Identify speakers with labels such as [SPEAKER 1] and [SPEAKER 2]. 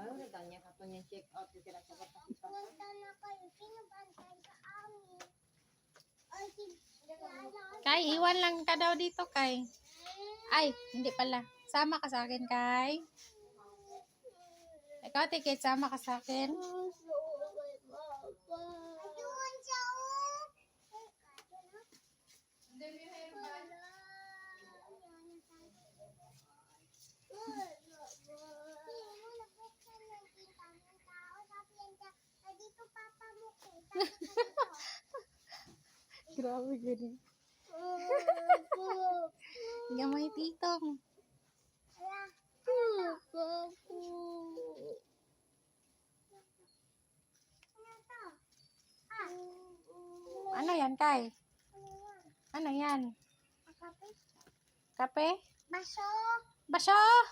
[SPEAKER 1] Tahu na tanya kapon yung check out yung kinakapat na kita.
[SPEAKER 2] Punta na kayo. Sino bantay sa amin? Ay, si
[SPEAKER 3] Kay, iwan lang ka daw dito, Kay. Ay, hindi pala. Sama ka sa akin, Kay. Ikaw, Tikit, sama ka sa akin.
[SPEAKER 2] Ayun siya, oh.
[SPEAKER 3] Grabe, gani. Gamay titong. Ano yan, Kay? Ano yan? Kape?
[SPEAKER 2] Baso.
[SPEAKER 3] Baso!